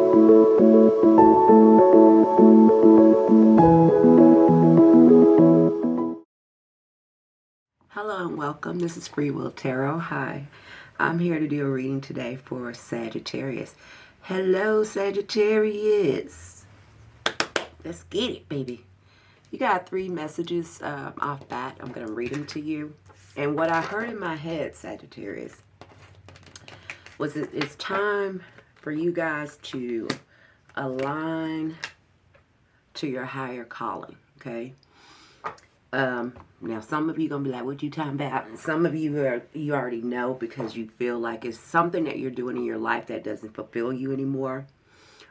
Hello and welcome. This is Freewill Tarot. Hi. I'm here to do a reading today for Sagittarius. Hello, Sagittarius. Let's get it, baby. You got 3 messages off bat. I'm going to read them to you. And what I heard in my head, Sagittarius, was it's time for you guys to align to your higher calling, okay? Now some of you gonna be like, what you talking about? And some of you already know because you feel like it's something that you're doing in your life that doesn't fulfill you anymore.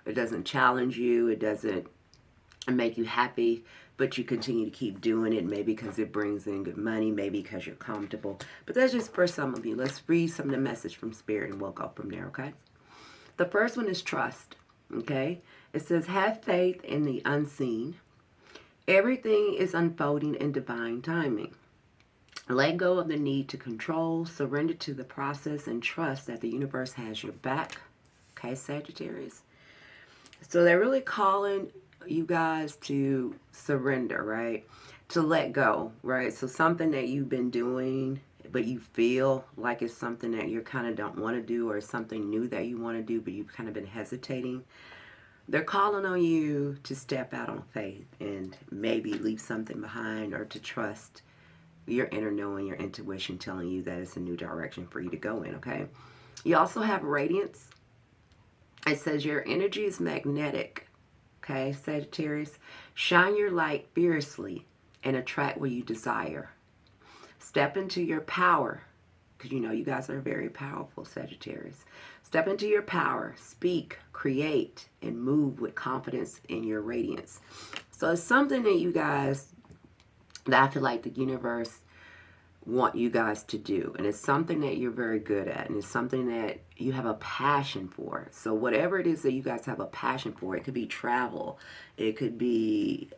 It doesn't challenge you. It doesn't make you happy, but you continue to keep doing it, maybe because it brings in good money, maybe because you're comfortable. But that's just for some of you. Let's read some of the message from Spirit and we'll go from there, okay? The first one is trust, okay? It says, have faith in the unseen. Everything is unfolding in divine timing. Let go of the need to control, surrender to the process, and trust that the universe has your back. Okay, Sagittarius? So they're really calling you guys to surrender, right? To let go, right? So something that you've been doing, but you feel like it's something that you kind of don't want to do, or something new that you want to do, but you've kind of been hesitating. They're calling on you to step out on faith and maybe leave something behind, or to trust your inner knowing, your intuition telling you that it's a new direction for you to go in, okay? You also have radiance. It says your energy is magnetic, okay, Sagittarius? Shine your light fiercely and attract what you desire. Step into your power, because you know you guys are very powerful, Sagittarius. Step into your power, speak, create, and move with confidence in your radiance. So it's something that you guys, that I feel like the universe want you guys to do. And it's something that you're very good at. And it's something that you have a passion for. So whatever it is that you guys have a passion for, it could be travel. It could be,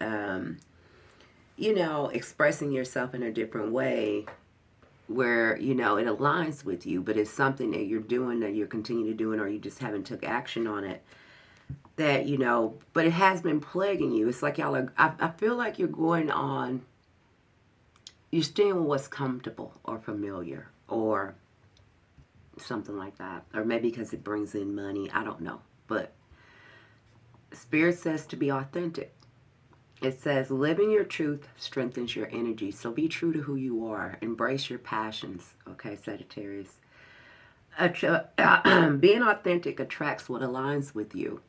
you know, expressing yourself in a different way, where, you know, it aligns with you, but it's something that you're doing, that you're continuing to doing, or you just haven't took action on it, that, you know, but it has been plaguing you. It's like y'all are, I feel like you're going on, you're staying with what's comfortable or familiar or something like that, or maybe because it brings in money, I don't know, but Spirit says to be authentic. It says, living your truth strengthens your energy. So be true to who you are. Embrace your passions. Okay, Sagittarius. Being authentic attracts what aligns with you.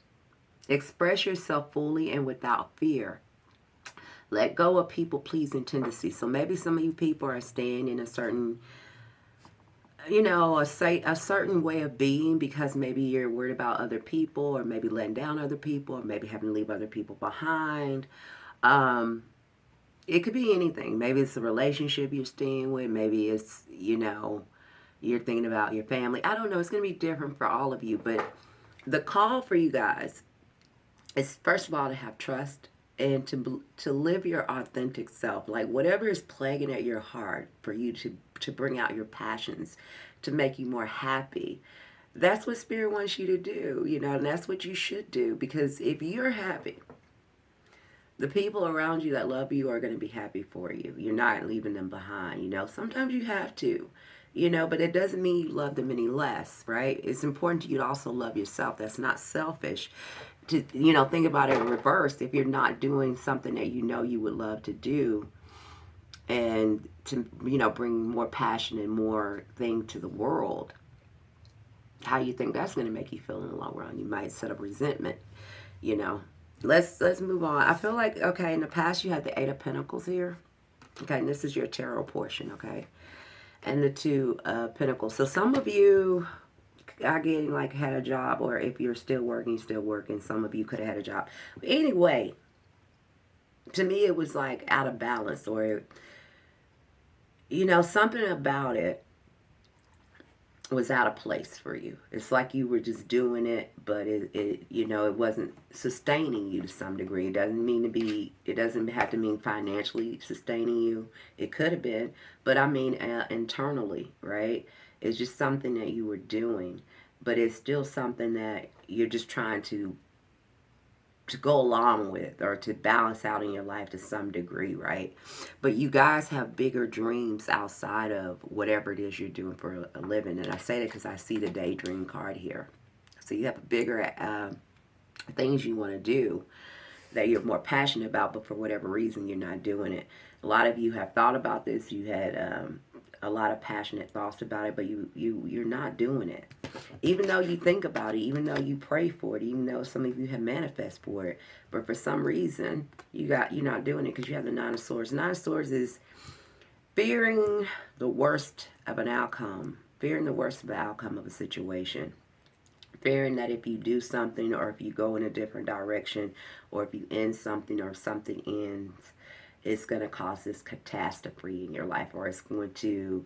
Express yourself fully and without fear. Let go of people-pleasing tendencies. So maybe some of you people are staying in a certain, you know, a certain way of being because maybe you're worried about other people, or maybe letting down other people, or maybe having to leave other people behind. It could be anything. Maybe it's a relationship you're staying with. Maybe it's, you know, you're thinking about your family. I don't know. It's going to be different for all of you. But the call for you guys is, first of all, to have trust and to live your authentic self. Like whatever is plaguing at your heart, for you to bring out your passions, to make you more happy. That's what Spirit wants you to do, you know, and that's what you should do. Because if you're happy, the people around you that love you are going to be happy for you. You're not leaving them behind, you know. Sometimes you have to, you know, but it doesn't mean you love them any less, right? It's important to you to also love yourself. That's not selfish. To, you know, think about it in reverse. If you're not doing something that you know you would love to do, and to, you know, bring more passion and more thing to the world, how you think that's going to make you feel in the long run? You might set up resentment, you know. Let's move on. I feel like, okay, in the past you had the 8 of Pentacles here. Okay, and this is your tarot portion, okay? And the 2 Pentacles. So some of you are getting, like, had a job, or if you're still working, some of you could have had a job. But anyway, to me it was like out of balance, or, you know, something about it was out of place for you. It's like you were just doing it, but it you know, it wasn't sustaining you to some degree. It doesn't have to mean financially sustaining you. It could have been, but I mean internally, right? It's just something that you were doing but it's still something that you're just trying to go along with or to balance out in your life to some degree, right? But you guys have bigger dreams outside of whatever it is you're doing for a living. And I say that because I see the daydream card here. So you have bigger things you want to do that you're more passionate about, but for whatever reason you're not doing it. A lot of you have thought about this. You had a lot of passionate thoughts about it, but you're not doing it. Even though you think about it, even though you pray for it, even though some of you have manifest for it, but for some reason you're not doing it because you have the Nine of Swords. Nine of Swords is fearing the worst of an outcome, fearing the worst of the outcome of a situation. Fearing that if you do something or if you go in a different direction or if you end something or something ends, it's going to cause this catastrophe in your life or it's going to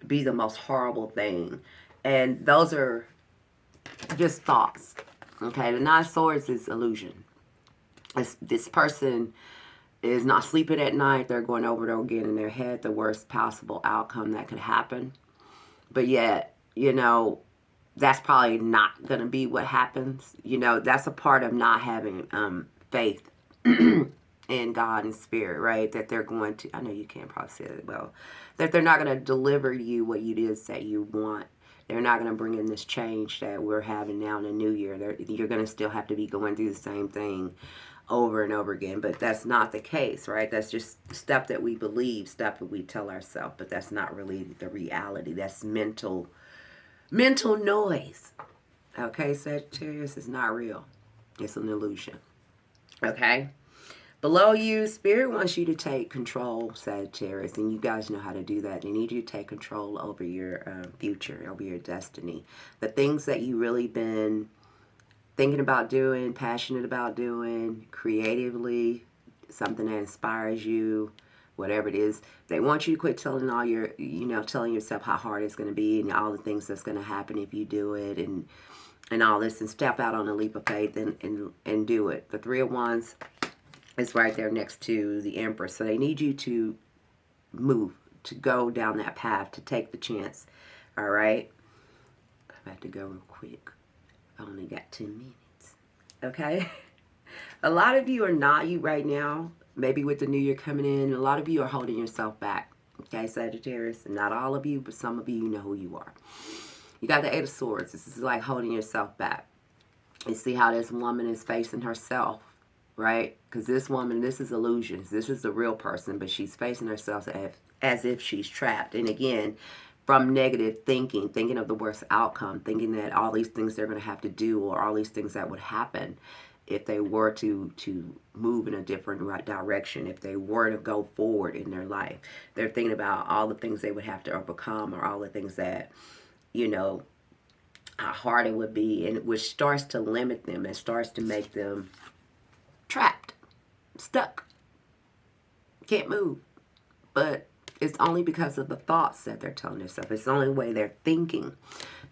be the most horrible thing. And those are just thoughts. Okay, the Nine of Swords is illusion. This person is not sleeping at night. They're going over and over again in their head the worst possible outcome that could happen. But yet, that's probably not going to be what happens. That's a part of not having faith in God and spirit, right? That they're going to, I know you can't probably say it well, that they're not going to deliver you what it is that you want. They're not going to bring in this change that we're having now in the new year. You're going to still have to be going through the same thing over and over again. But that's not the case, right? That's just stuff that we believe, stuff that we tell ourselves. But that's not really the reality. That's mental noise. Okay, Sagittarius is not real. It's an illusion. Okay? Below you, Spirit wants you to take control, Sagittarius, and you guys know how to do that. They need you to take control over your future, over your destiny. The things that you really been thinking about doing, passionate about doing, creatively, something that inspires you, whatever it is, they want you to quit telling telling yourself how hard it's going to be and all the things that's going to happen if you do it and all this, and step out on a leap of faith and do it. The Three of Wands is right there next to the Empress. So they need you to move, to go down that path, to take the chance. All right? I have to go real quick. I only got 10 minutes. Okay? A lot of you are not you right now. Maybe with the new year coming in, a lot of you are holding yourself back. Okay, Sagittarius? Not all of you, but some of you know who you are. You got the Eight of Swords. This is like holding yourself back. You see how this woman is facing herself, right? Because this woman, this is illusions. This is the real person, but she's facing herself as if she's trapped. And again, from negative thinking of the worst outcome, thinking that all these things they're going to have to do or all these things that would happen if they were to move in a different direction, if they were to go forward in their life. They're thinking about all the things they would have to overcome or all the things that, how hard it would be, and which starts to limit them and starts to make them trapped, stuck, can't move. But it's only because of the thoughts that they're telling themselves. It's the only way they're thinking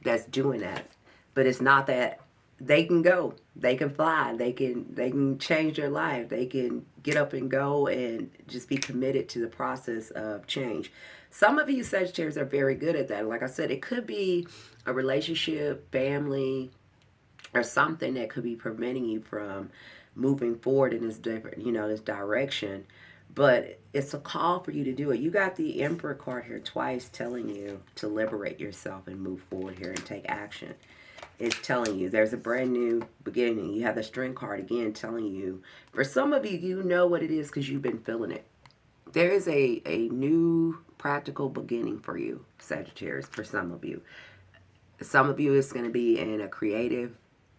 that's doing that. But it's not that they can go, they can fly, they can change their life, they can get up and go and just be committed to the process of change. Some of you Sagittarius are very good at that. Like I said, it could be a relationship, family, or something that could be preventing you from moving forward in this different, this direction. But it's a call for you to do it. You got the Emperor card here twice telling you to liberate yourself and move forward here and take action. It's telling you there's a brand new beginning. You have the String card again telling you, for some of you, you know what it is because you've been feeling it. There is a new practical beginning for you, Sagittarius, for some of you. Some of you it's going to be in a creative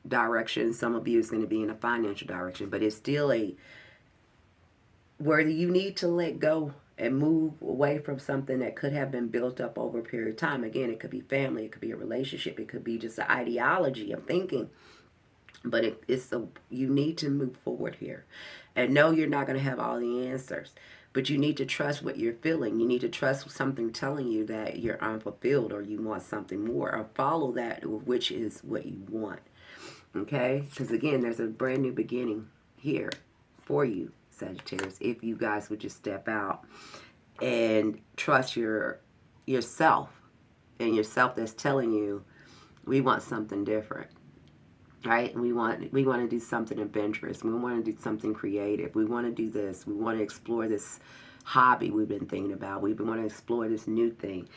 direction. Some of you is going to be in a financial direction. But it's still where you need to let go and move away from something that could have been built up over a period of time. Again, it could be family, it could be a relationship, it could be just an ideology of thinking. But you need to move forward here. And no, you're not going to have all the answers. But you need to trust what you're feeling. You need to trust something telling you that you're unfulfilled or you want something more. Or follow that, which is what you want. Okay? Because again, there's a brand new beginning here for you, Sagittarius, if you guys would just step out and trust yourself and yourself that's telling you We want something different, right? We want to do something adventurous. We want to do something creative. We want to do this. We want to explore this hobby we've been thinking about. We want to explore this new thing.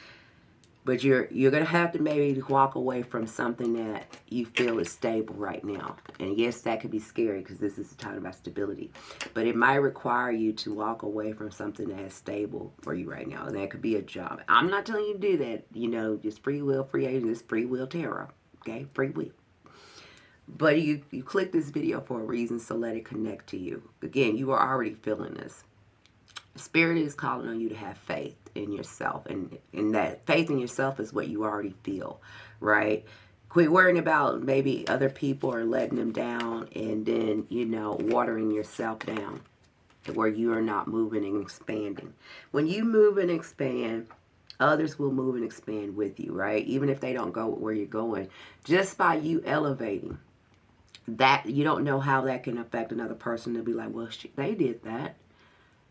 But you're going to have to maybe walk away from something that you feel is stable right now. And yes, that could be scary because this is a time about stability. But it might require you to walk away from something that is stable for you right now. And that could be a job. I'm not telling you to do that. You know, just free will, free agent, just free will tarot. Okay? Free will. But you click this video for a reason, so let it connect to you. Again, you are already feeling this. Spirit is calling on you to have faith in yourself, and that faith in yourself is what you already feel, right? Quit worrying about maybe other people or letting them down, and then, you know, watering yourself down where you are not moving and expanding. When you move and expand, others will move and expand with you, right? Even if they don't go where you're going, just by you elevating that, you don't know how that can affect another person to be like, well, they did that.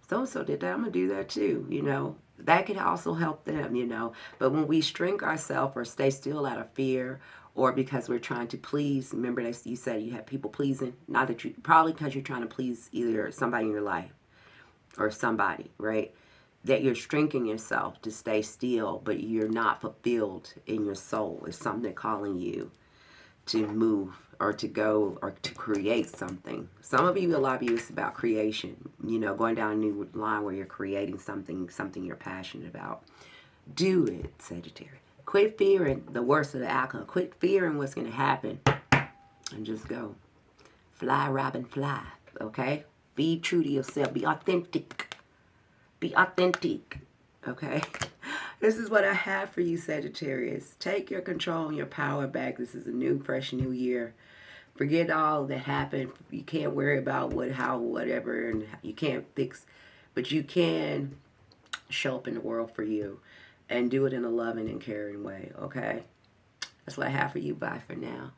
So-and-so did that, I'm going to do that too, you know. That could also help them, you know. But when we shrink ourselves or stay still out of fear, or because we're trying to please, remember that you said you have people pleasing, not that you, probably because you're trying to please either somebody in your life or somebody, right? That you're shrinking yourself to stay still, but you're not fulfilled in your soul. It's something calling you to move or to go or to create something. Some of you, a lot of you, it's about creation. You know, going down a new line where you're creating something you're passionate about. Do it, Sagittarius. Quit fearing the worst of the outcome. Quit fearing what's going to happen and just go. Fly, Robin, fly. Okay? Be true to yourself. Be authentic. Be authentic. Okay? This is what I have for you, Sagittarius. Take your control and your power back. This is a new, fresh, new year. Forget all that happened. You can't worry about whatever, and you can't fix, but you can show up in the world for you and do it in a loving and caring way, okay? That's what I have for you. Bye for now.